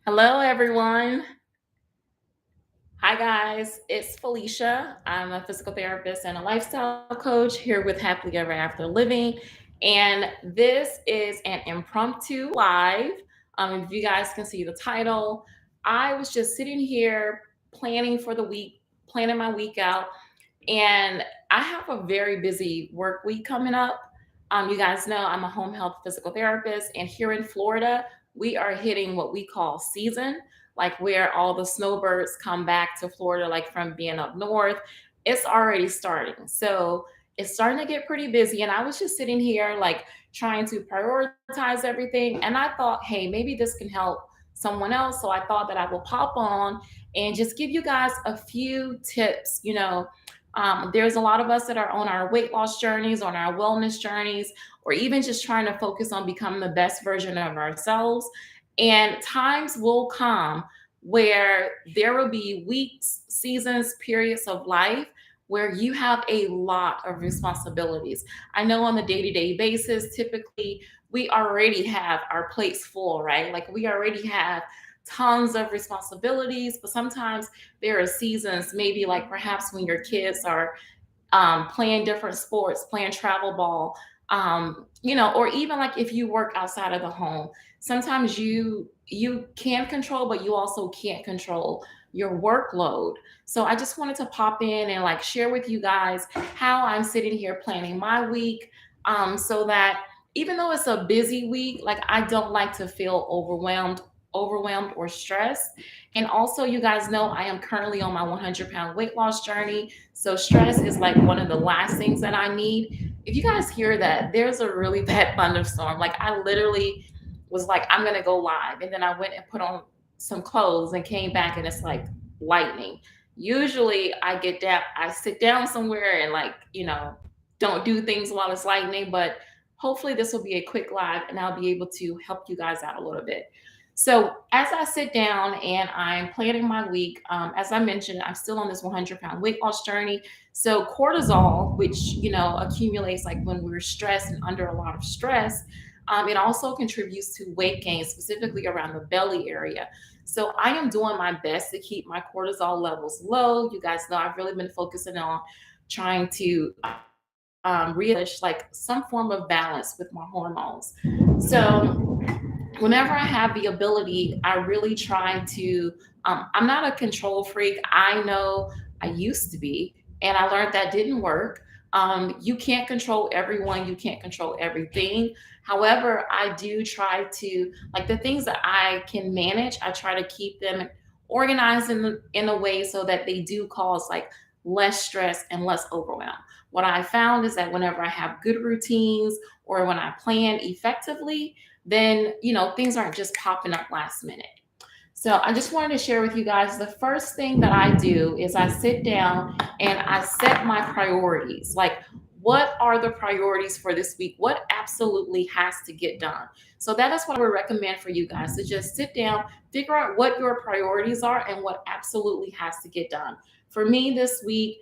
Hello, everyone. Hi, guys. It's Felicia. I'm a physical therapist and a lifestyle coach here with Happily Ever After Living. And this is an impromptu live. If you guys can see the title, I was just sitting here planning for the week, planning my week out, and I have a very busy work week coming up. You guys know I'm a home health physical therapist, and here in Florida, we are hitting what we call season, like where all the snowbirds come back to Florida, like from being up north. It's already starting. So it's starting to get pretty busy. And I was just sitting here, like trying to prioritize everything. And I thought, hey, maybe this can help someone else. So I thought that I will pop on and just give you guys a few tips, there's a lot of us that are on our weight loss journeys, on our wellness journeys, or even just trying to focus on becoming the best version of ourselves. And times will come where there will be weeks, seasons, periods of life where you have a lot of responsibilities. I know on the day to day basis, typically we already have our plates full, right? Like we already have tons of responsibilities, but sometimes there are seasons, maybe like perhaps when your kids are playing different sports, playing travel ball, or even like if you work outside of the home, sometimes you can control, but you also can't control your workload. So I just wanted to pop in and like share with you guys how I'm sitting here planning my week, so that even though it's a busy week, like I don't like to feel overwhelmed or stressed. And also, you guys know I am currently on my 100-pound weight loss journey. So stress is like one of the last things that I need. If you guys hear that, there's a really bad thunderstorm. Like I literally was like, I'm gonna go live. And then I went and put on some clothes and came back and it's like lightning. Usually I sit down somewhere and like, don't do things while it's lightning, but hopefully this will be a quick live and I'll be able to help you guys out a little bit. So as I sit down and I'm planning my week, as I mentioned, I'm still on this 100-pound weight loss journey. So cortisol, which accumulates like when we're stressed and under a lot of stress, it also contributes to weight gain, specifically around the belly area. So I am doing my best to keep my cortisol levels low. You guys know I've really been focusing on trying to reestablish like some form of balance with my hormones. So whenever I have the ability, I really try to. I'm not a control freak. I know I used to be, and I learned that didn't work. You can't control everyone, you can't control everything. However, I do try to, like the things that I can manage, I try to keep them organized in a way so that they do cause like less stress and less overwhelm. What I found is that whenever I have good routines or when I plan effectively, then things aren't just popping up last minute. So I just wanted to share with you guys the first thing that I do is I sit down and I set my priorities. Like, what are the priorities for this week? What absolutely has to get done? So that is what I would recommend for you guys to just sit down, figure out what your priorities are and what absolutely has to get done. For me this week,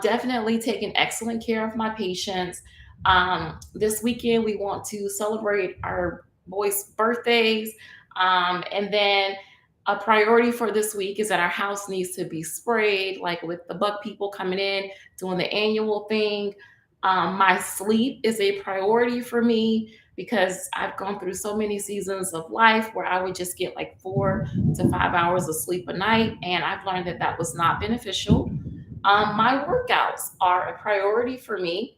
definitely taking excellent care of my patients. This weekend, we want to celebrate our boys' birthdays. And then a priority for this week is that our house needs to be sprayed, like with the bug people coming in, doing the annual thing. My sleep is a priority for me because I've gone through so many seasons of life where I would just get like 4 to 5 hours of sleep a night. And I've learned that that was not beneficial. My workouts are a priority for me.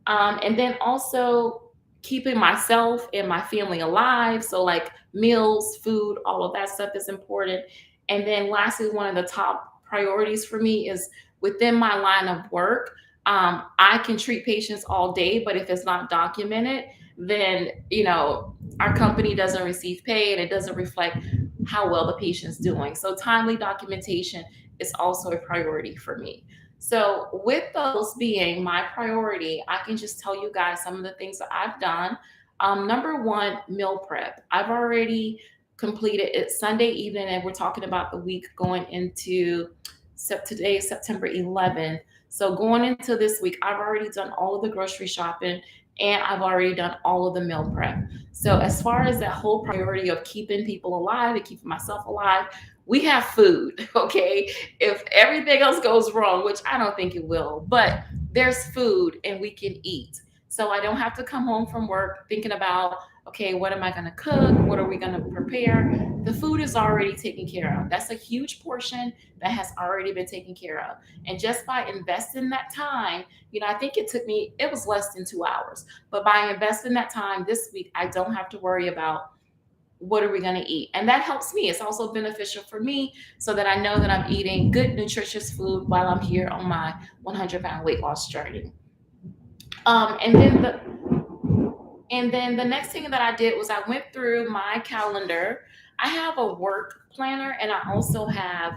And then also keeping myself and my family alive. So, like meals, food, all of that stuff is important. And then, lastly, one of the top priorities for me is within my line of work. I can treat patients all day, but if it's not documented, then our company doesn't receive pay and it doesn't reflect how well the patient's doing. So timely documentation is also a priority for me. So, with those being my priority, I can just tell you guys some of the things that I've done. Number one, meal prep. I've already completed it Sunday evening, and we're talking about the week going into today, is September 11th. So, going into this week, I've already done all of the grocery shopping and I've already done all of the meal prep. So as far as that whole priority of keeping people alive and keeping myself alive, we have food. Okay, if everything else goes wrong, which I don't think it will, but there's food and we can eat. So I don't have to come home from work thinking about, okay, what am I going to cook? What are we going to prepare? The food is already taken care of. That's a huge portion that has already been taken care of. And just by investing that time, I think it took me, it was less than 2 hours. But by investing that time this week, I don't have to worry about what are we going to eat. And that helps me. It's also beneficial for me so that I know that I'm eating good, nutritious food while I'm here on my 100-pound weight loss journey. Um, and then the and then the next thing that I did was I went through my calendar. I have a work planner and I also have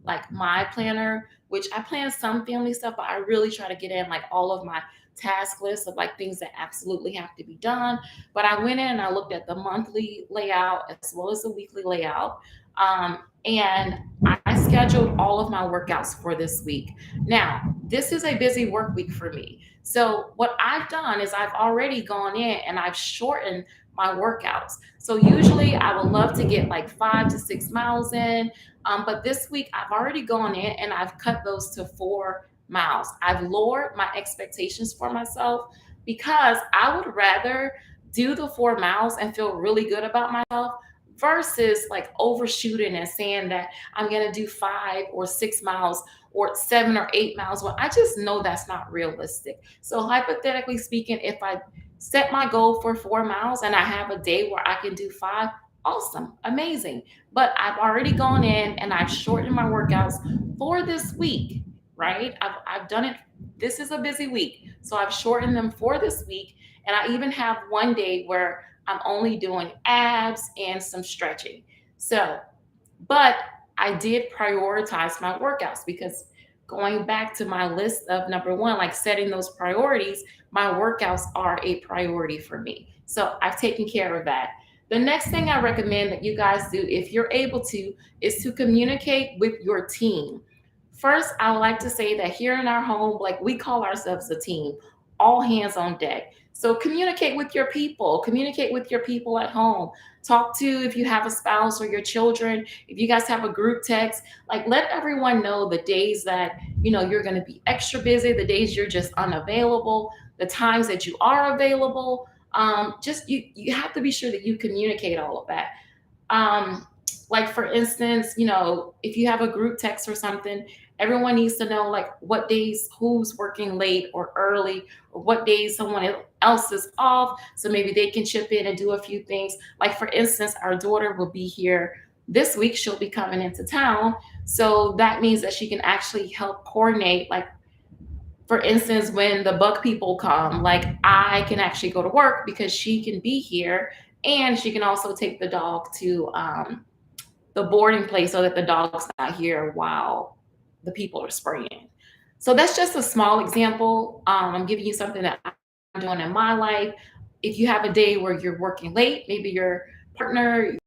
like my planner, which I plan some family stuff, but I really try to get in like all of my task lists of like things that absolutely have to be done. But I went in and I looked at the monthly layout as well as the weekly layout. And I scheduled all of my workouts for this week. Now, this is a busy work week for me. So what I've done is I've already gone in and I've shortened my workouts. So usually I would love to get like 5 to 6 miles in, but this week I've already gone in and I've cut those to 4 miles. I've lowered my expectations for myself because I would rather do the 4 miles and feel really good about myself versus like overshooting and saying that I'm going to do 5 or 6 miles or 7 or 8 miles. Well, I just know that's not realistic. So, hypothetically speaking, if I set my goal for 4 miles and I have a day where I can do five, awesome, amazing. But I've already gone in and I've shortened my workouts for this week, right? I've done it. This is a busy week. So, I've shortened them for this week. And I even have one day where I'm only doing abs and some stretching. So, but I did prioritize my workouts because going back to my list of number one, like setting those priorities, my workouts are a priority for me. So I've taken care of that. The next thing I recommend that you guys do, if you're able to, is to communicate with your team. First, I would like to say that here in our home, like we call ourselves a team, all hands on deck. So communicate with your people at home. Talk to if you have a spouse or your children, if you guys have a group text, like let everyone know the days that you're going to be extra busy, the days you're just unavailable, the times that you are available. Just you have to be sure that you communicate all of that. um, like for instance, if you have a group text or something, everyone needs to know like what days who's working late or early, or what days someone else is off, so maybe they can chip in and do a few things. Like for instance, our daughter will be here this week. She'll be coming into town, so that means that she can actually help coordinate. Like for instance, when the bug people come, like I can actually go to work because she can be here, and she can also take the dog to the boarding place so that the dog's not here while the people are spraying. So that's just a small example. I'm giving you something that I'm doing in my life. If you have a day where you're working late, maybe your partner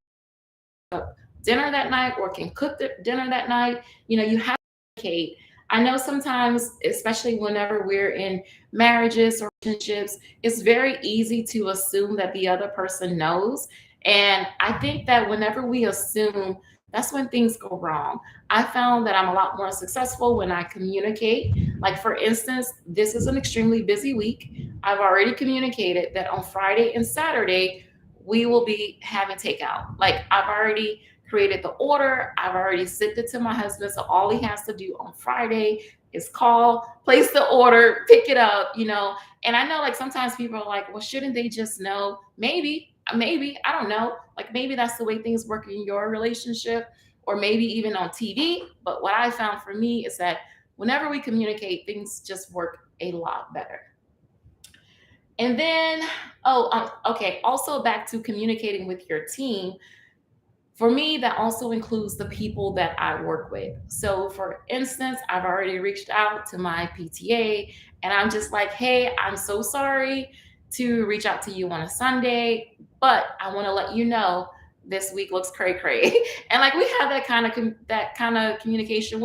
dinner that night or can cook the dinner that night, you have to communicate. I know sometimes, especially whenever we're in marriages or relationships, it's very easy to assume that the other person knows. And I think that whenever we assume, that's when things go wrong. I found that I'm a lot more successful when I communicate. Like, for instance, this is an extremely busy week. I've already communicated that on Friday and Saturday, we will be having takeout. Like, I've already created the order. I've already sent it to my husband. So all he has to do on Friday is call, place the order, pick it up. And I know like sometimes people are like, well, shouldn't they just know? Maybe, I don't know. Like maybe that's the way things work in your relationship or maybe even on TV. But what I found for me is that whenever we communicate, things just work a lot better. And then, okay, also back to communicating with your team. For me, that also includes the people that I work with. So, for instance, I've already reached out to my PTA and I'm just like, hey, I'm so sorry to reach out to you on a Sunday, but I want to let you know this week looks cray cray. And like we have that kind of communication.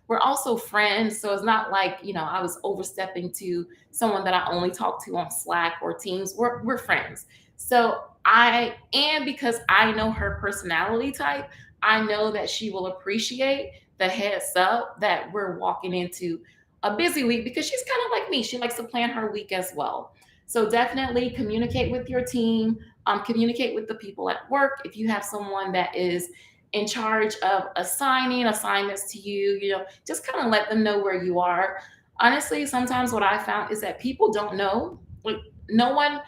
we're also friends. So it's not like, I was overstepping to someone that I only talk to on Slack or Teams. We're friends. So and because I know her personality type, I know that she will appreciate the heads up that we're walking into a busy week, because she's kind of like me. She likes to plan her week as well. So definitely communicate with your team, communicate with the people at work. If you have someone that is in charge of assigning assignments to you, just kind of let them know where you are. Honestly, sometimes what I found is that people don't know. Like, no one,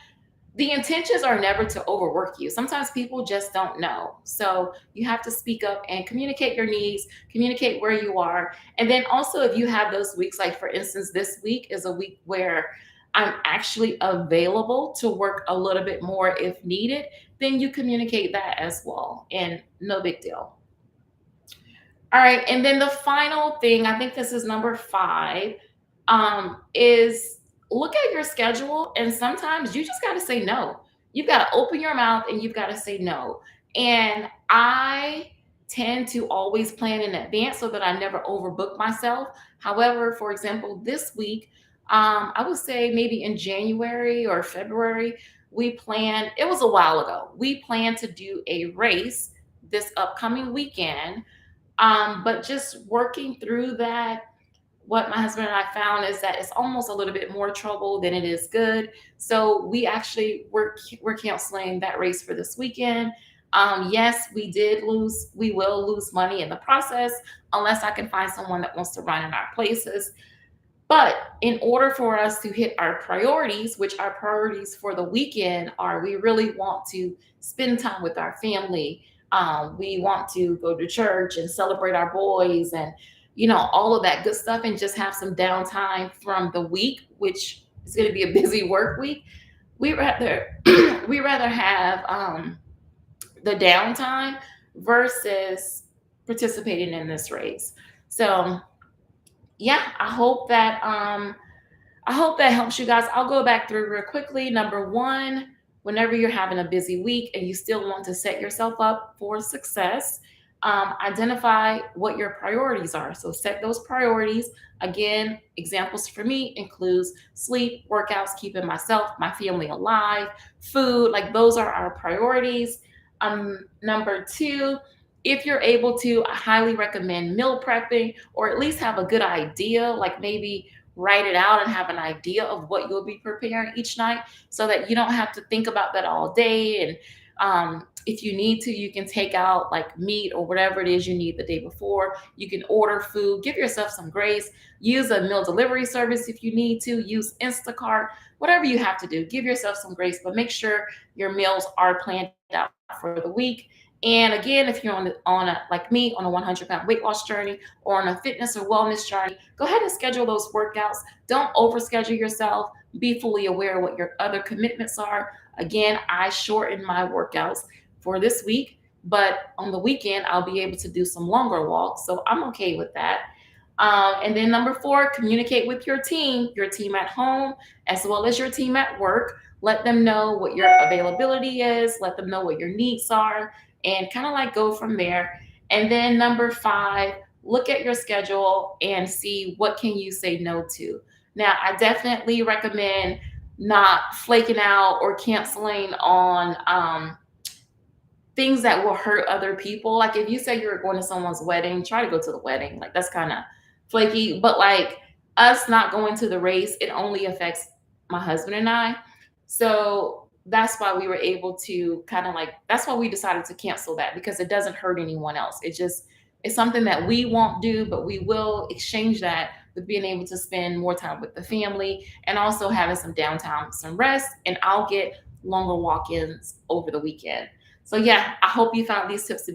the intentions are never to overwork you. Sometimes people just don't know. So you have to speak up and communicate your needs, communicate where you are. And then also, if you have those weeks, like for instance, this week is a week where I'm actually available to work a little bit more if needed, then you communicate that as well. And no big deal. All right. And then the final thing, I think this is number five, is look at your schedule. And sometimes you just got to say no. You've got to open your mouth and you've got to say no. And I tend to always plan in advance so that I never overbook myself. However, for example, this week, I would say maybe in January or February, we planned, it was a while ago, we planned to do a race this upcoming weekend, but just working through that, what my husband and I found is that it's almost a little bit more trouble than it is good. So we actually we're canceling that race for this weekend. Yes, we will lose money in the process unless I can find someone that wants to run in our places. But in order for us to hit our priorities, which our priorities for the weekend are, we really want to spend time with our family. We want to go to church and celebrate our boys and, all of that good stuff, and just have some downtime from the week, which is going to be a busy work week. We rather we rather have the downtime versus participating in this race. So yeah, I hope that helps you guys. I'll go back through real quickly. Number one, whenever you're having a busy week and you still want to set yourself up for success, identify what your priorities are. So set those priorities. Again, examples for me includes sleep, workouts, keeping myself, my family alive, food. Like, those are our priorities. Number two, if you're able to, I highly recommend meal prepping, or at least have a good idea, like maybe write it out and have an idea of what you'll be preparing each night, so that you don't have to think about that all day. And if you need to, you can take out like meat or whatever it is you need the day before. You can order food, give yourself some grace, use a meal delivery service if you need to, use Instacart, whatever you have to do, give yourself some grace, but make sure your meals are planned out for the week. And again, if you're on a like me, on a 100-pound weight loss journey or on a fitness or wellness journey, go ahead and schedule those workouts. Don't overschedule yourself. Be fully aware of what your other commitments are. Again, I shorten my workouts for this week, but on the weekend, I'll be able to do some longer walks. So I'm okay with that. And then number four, communicate with your team at home, as well as your team at work. Let them know what your availability is, let them know what your needs are, and kind of like go from there. And then number five, look at your schedule and see what can you say no to. Now, I definitely recommend not flaking out or canceling on things that will hurt other people. Like, if you say you're going to someone's wedding, try to go to the wedding. Like, that's kind of flaky. But like, us not going to the race, it only affects my husband and I. So that's why we were able to kind of like, that's why we decided to cancel that, because it doesn't hurt anyone else. It's something that we won't do, but we will exchange that with being able to spend more time with the family and also having some downtime, some rest. And I'll get longer walk ins over the weekend. So, yeah, I hope you found these tips to be